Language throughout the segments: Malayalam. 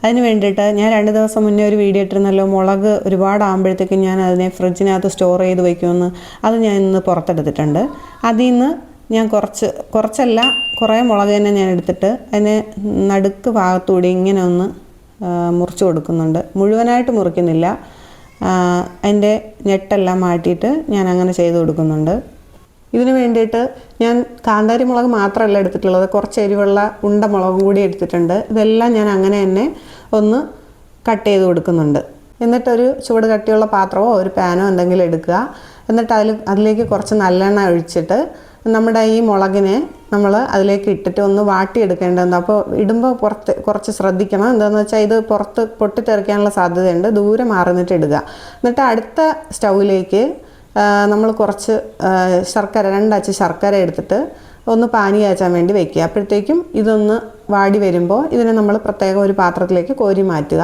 അതിന് വേണ്ടിയിട്ട് ഞാൻ 2 ദിവസം മുന്നേ ഒരു വീഡിയോ ഇട്ടിരുന്നല്ലോ, മുളക് ഒരുപാടാകുമ്പോഴത്തേക്കും ഞാൻ അതിനെ ഫ്രിഡ്ജിനകത്ത് സ്റ്റോർ ചെയ്ത് വയ്ക്കുമെന്ന്. അത് ഞാൻ ഇന്ന് പുറത്തെടുത്തിട്ടുണ്ട്. അതിൽ നിന്ന് ഞാൻ കുറച്ചല്ല കുറേ മുളക് തന്നെ ഞാൻ എടുത്തിട്ട് അതിനെ നടുക്ക് ഭാഗത്തൂടെ ഇങ്ങനെ ഒന്ന് മുറിച്ച് കൊടുക്കുന്നുണ്ട്. മുഴുവനായിട്ട് മുറിക്കുന്നില്ല, അതിൻ്റെ ഞെട്ടെല്ലാം മാറ്റിയിട്ട് ഞാൻ അങ്ങനെ ചെയ്ത് കൊടുക്കുന്നുണ്ട്. ഇതിന് വേണ്ടിയിട്ട് ഞാൻ കാന്താരി മുളക് മാത്രമല്ല എടുത്തിട്ടുള്ളത്, കുറച്ച് എരിവുള്ള ഉണ്ട മുളകും കൂടി എടുത്തിട്ടുണ്ട്. ഇതെല്ലാം ഞാൻ അങ്ങനെ തന്നെ ഒന്ന് കട്ട് ചെയ്ത് കൊടുക്കുന്നുണ്ട്. എന്നിട്ടൊരു ചൂട് കട്ടിയുള്ള പാത്രമോ ഒരു പാനോ എന്തെങ്കിലും എടുക്കുക. എന്നിട്ട് അതിലേക്ക് കുറച്ച് നല്ലെണ്ണ ഒഴിച്ചിട്ട് നമ്മുടെ ഈ മുളകിനെ നമ്മൾ അതിലേക്ക് ഇട്ടിട്ട് ഒന്ന് വാട്ടിയെടുക്കേണ്ടതുണ്ട്. അപ്പോൾ ഇടുമ്പോൾ കുറച്ച് ശ്രദ്ധിക്കണം. എന്താണെന്ന് വെച്ചാൽ ഇത് പുറത്ത് പൊട്ടിത്തെറിക്കാനുള്ള സാധ്യതയുണ്ട്. ദൂരെ മാറി നിന്നിട്ട് ഇടുക. എന്നിട്ട് അടുത്ത സ്റ്റൗവിലേക്ക് നമ്മൾ കുറച്ച് ശർക്കര, 2 അച്ച് ശർക്കര എടുത്തിട്ട് ഒന്ന് പാനി കാച്ചാൻ വേണ്ടി വയ്ക്കുക. അപ്പോഴത്തേക്കും ഇതൊന്ന് വാടി വരുമ്പോൾ ഇതിനെ നമ്മൾ പ്രത്യേകം ഒരു പാത്രത്തിലേക്ക് കോരി മാറ്റുക.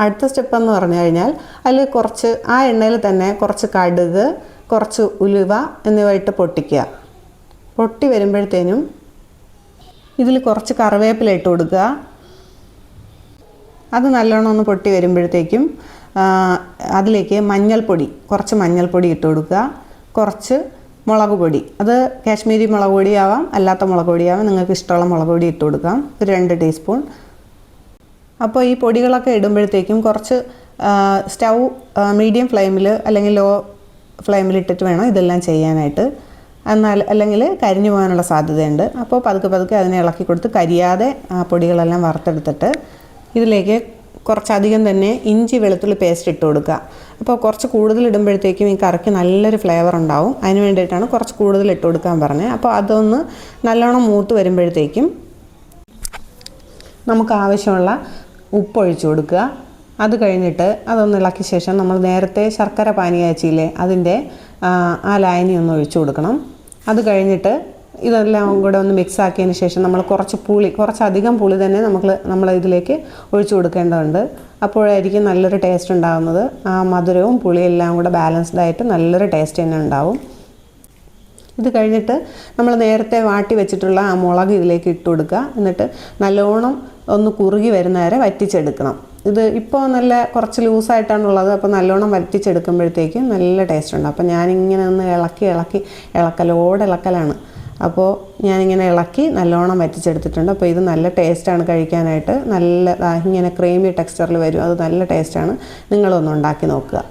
അടുത്ത സ്റ്റെപ്പ് എന്ന് പറഞ്ഞു കഴിഞ്ഞാൽ അതിൽ കുറച്ച് ആ എണ്ണയിൽ തന്നെ കുറച്ച് കടുക്, കുറച്ച് ഉലുവ എന്നിവ ഇട്ട് പൊട്ടിക്കുക. പൊട്ടി വരുമ്പോഴത്തേനും ഇതിൽ കുറച്ച് കറിവേപ്പില ഇട്ട് കൊടുക്കുക. അത് നല്ലോണം ഒന്ന് പൊട്ടി വരുമ്പോഴത്തേക്കും അതിലേക്ക് കുറച്ച് മഞ്ഞൾപ്പൊടി ഇട്ട് കൊടുക്കുക. കുറച്ച് മുളക് പൊടി, അത് കാശ്മീരി മുളക് പൊടിയാവാം, അല്ലാത്ത മുളക് പൊടിയാവാം, നിങ്ങൾക്ക് ഇഷ്ടമുള്ള മുളക് പൊടി ഇട്ട് കൊടുക്കാം, ഒരു 2 ടീസ്പൂൺ. അപ്പോൾ ഈ പൊടികളൊക്കെ ഇടുമ്പോഴത്തേക്കും കുറച്ച് സ്റ്റൗ മീഡിയം ഫ്ലെയിമിൽ അല്ലെങ്കിൽ ലോ ഫ്ലെയിമിൽ ഇട്ടിട്ട് വേണം ഇതെല്ലാം ചെയ്യാനായിട്ട്. അല്ലെങ്കിൽ കരിഞ്ഞു പോകാനുള്ള സാധ്യതയുണ്ട്. അപ്പോൾ പതുക്കെ അതിനെ ഇളക്കി കൊടുത്ത് കരിയാതെ ആ പൊടികളെല്ലാം വറുത്തെടുത്തിട്ട് ഇതിലേക്ക് കുറച്ചധികം തന്നെ ഇഞ്ചി വെളുത്തുള്ളി പേസ്റ്റ് ഇട്ട് കൊടുക്കുക. അപ്പോൾ കുറച്ച് കൂടുതൽ ഇടുമ്പോഴത്തേക്കും ഈ കറിക്ക് നല്ലൊരു ഫ്ലേവർ ഉണ്ടാവും. അതിന് വേണ്ടിയിട്ടാണ് കുറച്ച് കൂടുതൽ ഇട്ട് കൊടുക്കാൻ പറഞ്ഞത്. അപ്പോൾ അതൊന്ന് നല്ലോണം മൂത്ത് വരുമ്പോഴത്തേക്കും നമുക്ക് ആവശ്യമുള്ള ഉപ്പ് ഒഴിച്ചു കൊടുക്കുക. അത് കഴിഞ്ഞിട്ട് അതൊന്ന് ഇളക്കിയ ശേഷം നമ്മൾ നേരത്തെ ശർക്കര പാനി കാച്ചിയില്ലേ, അതിൻ്റെ ആ ലായനി ഒന്ന് ഒഴിച്ചു കൊടുക്കണം. അത് കഴിഞ്ഞിട്ട് ഇതെല്ലാം കൂടെ ഒന്ന് മിക്സ് ആക്കിയതിന് ശേഷം നമ്മൾ കുറച്ചധികം പുളി തന്നെ നമ്മൾ ഇതിലേക്ക് ഒഴിച്ചു കൊടുക്കേണ്ടതുണ്ട്. അപ്പോഴായിരിക്കും നല്ലൊരു ടേസ്റ്റ് ഉണ്ടാകുന്നത്. ആ മധുരവും പുളിയും എല്ലാം കൂടെ ബാലൻസ്ഡ് ആയിട്ട് നല്ലൊരു ടേസ്റ്റ് തന്നെ ഉണ്ടാവും. ഇത് കഴിഞ്ഞിട്ട് നമ്മൾ നേരത്തെ വാട്ടി വെച്ചിട്ടുള്ള ആ മുളക് ഇതിലേക്ക് ഇട്ട് കൊടുക്കുക. എന്നിട്ട് നല്ലോണം ഒന്ന് കുറുകി വരുന്നവരെ വറ്റിച്ചെടുക്കണം. ഇത് ഇപ്പോൾ കുറച്ച് ലൂസായിട്ടാണുള്ളത്. അപ്പോൾ നല്ലോണം വറ്റിച്ചെടുക്കുമ്പോഴത്തേക്കും നല്ല ടേസ്റ്റ് ഉണ്ട്. അപ്പോൾ ഞാനിങ്ങനെ ഒന്ന് ഇളക്കലാണ്. അപ്പോൾ ഞാനിങ്ങനെ ഇളക്കി നല്ലോണം വറ്റിച്ചെടുത്തിട്ടുണ്ട്. അപ്പോൾ ഇത് നല്ല ടേസ്റ്റാണ് കഴിക്കാനായിട്ട്. ഇങ്ങനെ ക്രീമി ടെക്സ്ചറിൽ വരും. അത് നല്ല ടേസ്റ്റാണ്. നിങ്ങളൊന്ന് ഉണ്ടാക്കി നോക്കുക.